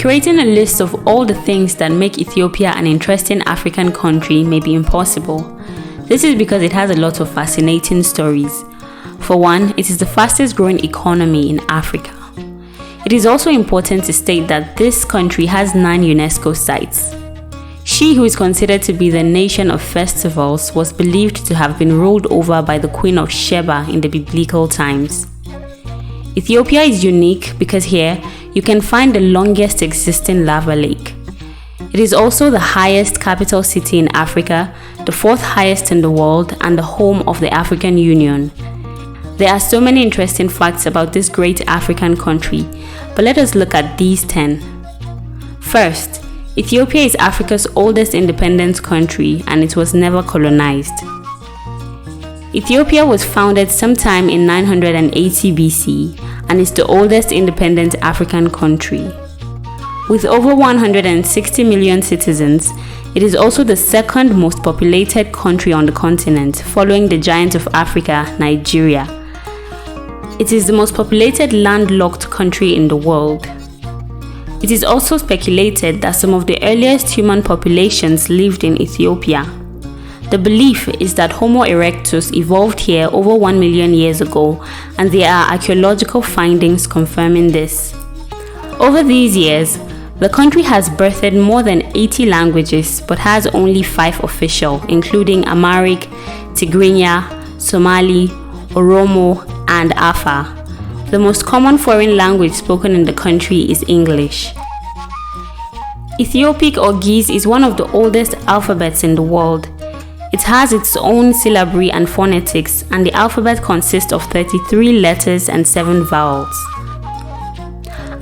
Creating a list of all the things that make Ethiopia an interesting African country may be impossible. This is because it has a lot of fascinating stories. For one, it is the fastest growing economy in Africa. It is also important to state that this country has 9 UNESCO sites. She, who is considered to be the nation of festivals, was believed to have been ruled over by the Queen of Sheba in the biblical times. Ethiopia is unique because here you can find the longest existing lava lake. It is also the highest capital city in Africa, the 4th highest in the world, and the home of the African Union. There are so many interesting facts about this great African country, but let us look at these 10. First, Ethiopia is Africa's oldest independent country and it was never colonized. Ethiopia was founded sometime in 980 BC and is the oldest independent African country. With over 160 million citizens, it is also the second most populated country on the continent, following the giant of Africa, Nigeria. It is the most populated landlocked country in the world. It is also speculated that some of the earliest human populations lived in Ethiopia. The belief is that Homo erectus evolved here over 1 million years ago, and there are archaeological findings confirming this. Over these years, the country has birthed more than 80 languages but has only 5 official, including Amharic, Tigrinya, Somali, Oromo, and Afar. The most common foreign language spoken in the country is English. Ethiopic or Ge'ez is one of the oldest alphabets in the world. It has its own syllabary and phonetics, and the alphabet consists of 33 letters and 7 vowels.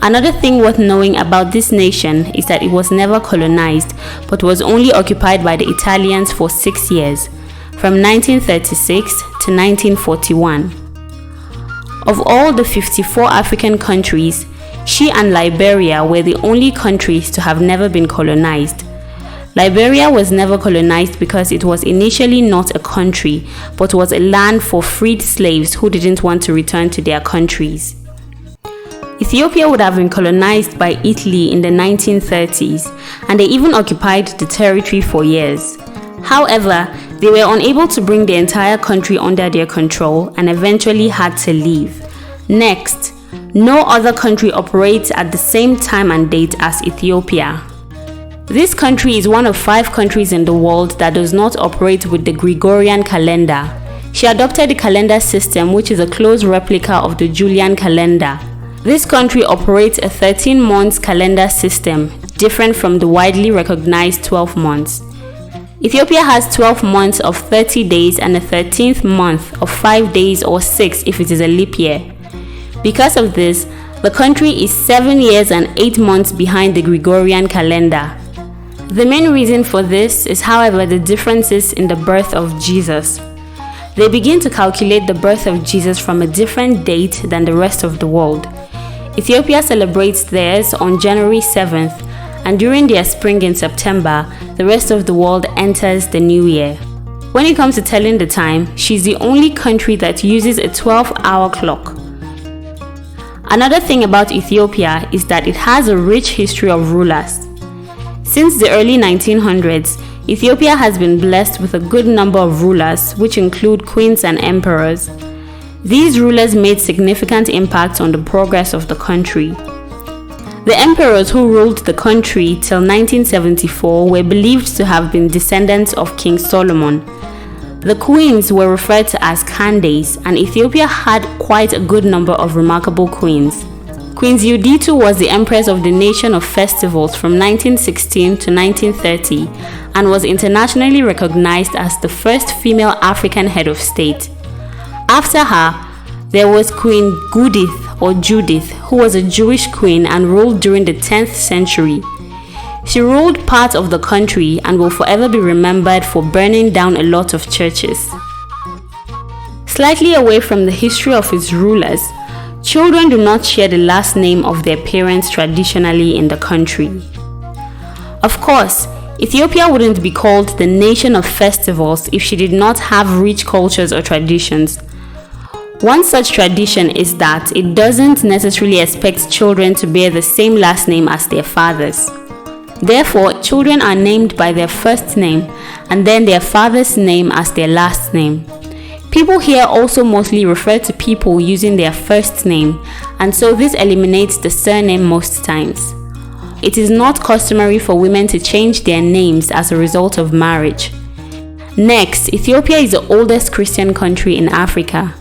Another thing worth knowing about this nation is that it was never colonized, but was only occupied by the Italians for 6 years, from 1936 to 1941. Of all the 54 African countries, she and Liberia were the only countries to have never been colonized. Liberia was never colonized because it was initially not a country, but was a land for freed slaves who didn't want to return to their countries. Ethiopia would have been colonized by Italy in the 1930s, and they even occupied the territory for years. However, they were unable to bring the entire country under their control and eventually had to leave. Next, no other country operates at the same time and date as Ethiopia. This country is one of 5 countries in the world that does not operate with the Gregorian calendar. She adopted the calendar system, which is a close replica of the Julian calendar. This country operates a 13-month calendar system, different from the widely recognized 12 months. Ethiopia has 12 months of 30 days and a 13th month of 5 days or 6 if it is a leap year. Because of this, the country is 7 years and 8 months behind the Gregorian calendar. The main reason for this is, however, the differences in the birth of Jesus. They begin to calculate the birth of Jesus from a different date than the rest of the world. Ethiopia celebrates theirs on January 7th, and during their spring in September, the rest of the world enters the new year. When it comes to telling the time, she's the only country that uses a 12-hour clock. Another thing about Ethiopia is that it has a rich history of rulers. Since the early 1900s, Ethiopia has been blessed with a good number of rulers, which include queens and emperors. These rulers made significant impacts on the progress of the country. The emperors who ruled the country till 1974 were believed to have been descendants of King Solomon. The queens were referred to as Candace, and Ethiopia had quite a good number of remarkable queens. Queen Zewditu was the empress of the nation of festivals from 1916 to 1930 and was internationally recognized as the first female African head of state. After her, there was Queen Judith, who was a Jewish queen and ruled during the 10th century. She ruled part of the country and will forever be remembered for burning down a lot of churches. Slightly away from the history of its rulers, children do not share the last name of their parents traditionally in the country. Of course, Ethiopia wouldn't be called the nation of festivals if she did not have rich cultures or traditions. One such tradition is that it doesn't necessarily expect children to bear the same last name as their fathers. Therefore, children are named by their first name and then their father's name as their last name. People here also mostly refer to people using their first name, and so this eliminates the surname most times. It is not customary for women to change their names as a result of marriage. Next, Ethiopia is the oldest Christian country in Africa.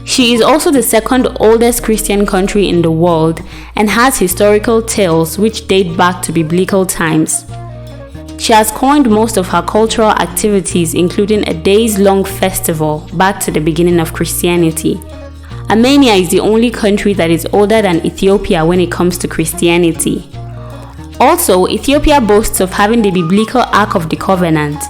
She is also the second oldest Christian country in the world and has historical tales which date back to biblical times. She has coined most of her cultural activities, including a days-long festival, back to the beginning of Christianity. Armenia is the only country that is older than Ethiopia when it comes to Christianity. Also, Ethiopia boasts of having the biblical Ark of the Covenant.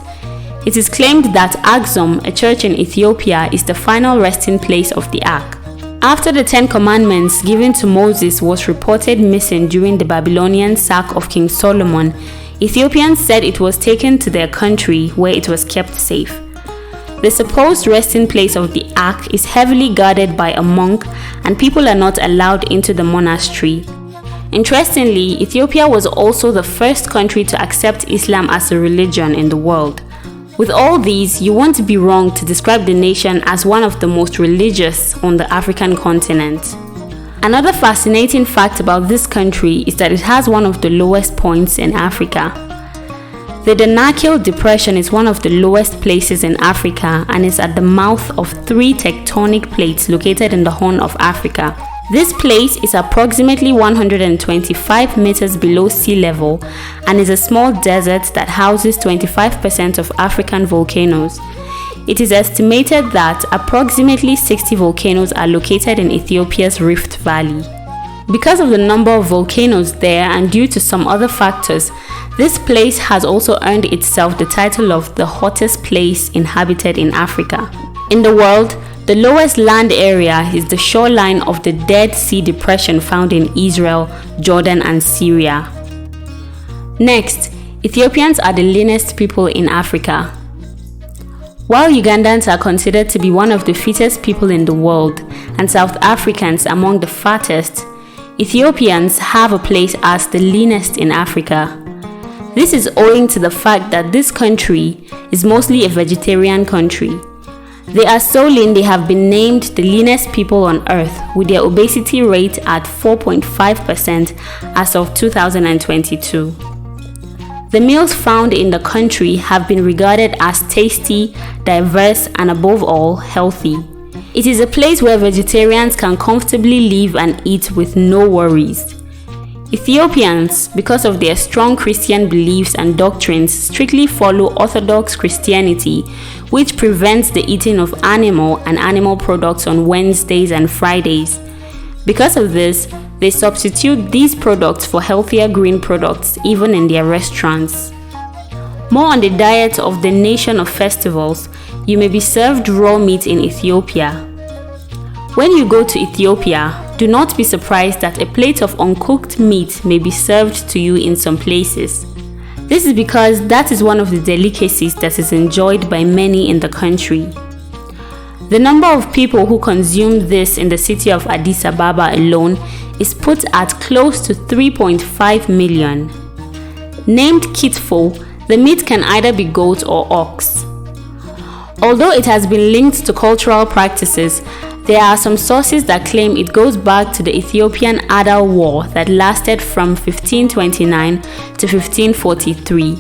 It is claimed that Axum, a church in Ethiopia, is the final resting place of the Ark. After the 10 Commandments given to Moses was reported missing during the Babylonian sack of King Solomon, Ethiopians said it was taken to their country where it was kept safe. The supposed resting place of the Ark is heavily guarded by a monk, and people are not allowed into the monastery. Interestingly, Ethiopia was also the first country to accept Islam as a religion in the world. With all these, you won't be wrong to describe the nation as one of the most religious on the African continent. Another fascinating fact about this country is that it has one of the lowest points in Africa. The Danakil Depression is one of the lowest places in Africa and is at the mouth of 3 tectonic plates located in the Horn of Africa. This place is approximately 125 meters below sea level and is a small desert that houses 25% of African volcanoes. It is estimated that approximately 60 volcanoes are located in Ethiopia's Rift Valley. Because of the number of volcanoes there and due to some other factors, this place has also earned itself the title of the hottest place inhabited in Africa. In the world, the lowest land area is the shoreline of the Dead Sea Depression found in Israel, Jordan, and Syria. Next, Ethiopians are the leanest people in Africa. While Ugandans are considered to be one of the fittest people in the world and South Africans among the fattest, Ethiopians have a place as the leanest in Africa. This is owing to the fact that this country is mostly a vegetarian country. They are so lean they have been named the leanest people on earth, with their obesity rate at 4.5% as of 2022. The meals found in the country have been regarded as tasty, diverse, and above all, healthy. It is a place where vegetarians can comfortably live and eat with no worries. Ethiopians, because of their strong Christian beliefs and doctrines, strictly follow Orthodox Christianity, which prevents the eating of animal and animal products on Wednesdays and Fridays. Because of this, they substitute these products for healthier green products even in their restaurants. More on the diet of the nation of festivals, you may be served raw meat in Ethiopia. When you go to Ethiopia, do not be surprised that a plate of uncooked meat may be served to you in some places. This is because that is one of the delicacies that is enjoyed by many in the country. The number of people who consume this in the city of Addis Ababa alone is put at close to 3.5 million. Named kitfo, the meat can either be goat or ox. Although it has been linked to cultural practices, there are some sources that claim it goes back to the Ethiopian Adal War that lasted from 1529 to 1543.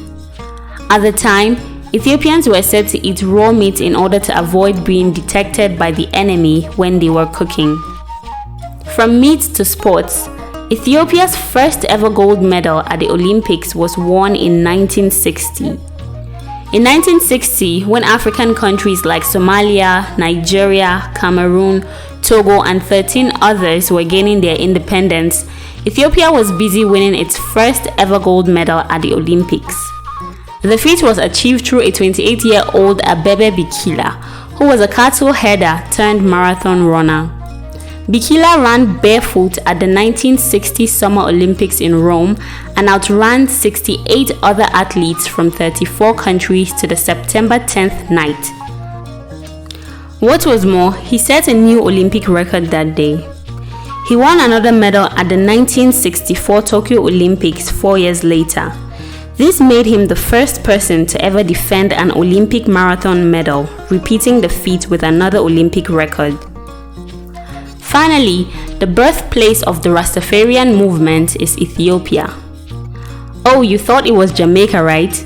At the time, Ethiopians were said to eat raw meat in order to avoid being detected by the enemy when they were cooking. From meat to sports, Ethiopia's first ever gold medal at the Olympics was won in 1960. In 1960, when African countries like Somalia, Nigeria, Cameroon, Togo, and 13 others were gaining their independence, Ethiopia was busy winning its first ever gold medal at the Olympics. The feat was achieved through a 28-year-old Abebe Bikila, who was a cattle herder turned marathon runner. Bikila ran barefoot at the 1960 Summer Olympics in Rome and outran 68 other athletes from 34 countries to the September 10th night. What was more, he set a new Olympic record that day. He won another medal at the 1964 Tokyo Olympics 4 years later. This made him the first person to ever defend an Olympic marathon medal, repeating the feat with another Olympic record. Finally, the birthplace of the Rastafarian movement is Ethiopia. Oh, you thought it was Jamaica, right?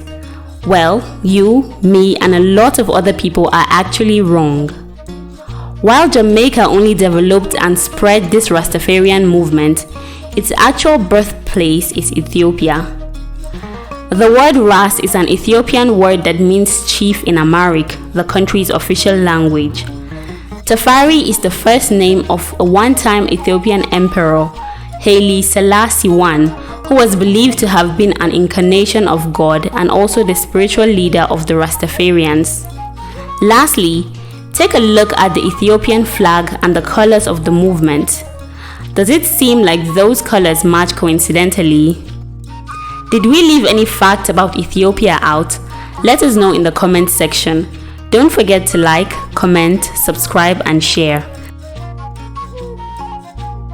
Well, you, me, and a lot of other people are actually wrong. While Jamaica only developed and spread this Rastafarian movement, its actual birthplace is Ethiopia. The word Ras is an Ethiopian word that means chief in Amharic, the country's official language. Tafari is the first name of a one-time Ethiopian emperor, Haile Selassie I, who was believed to have been an incarnation of God and also the spiritual leader of the Rastafarians. Lastly, take a look at the Ethiopian flag and the colors of the movement. Does it seem like those colors match coincidentally? Did we leave any facts about Ethiopia out? Let us know in the comment section. Don't forget to like, comment, subscribe, and share.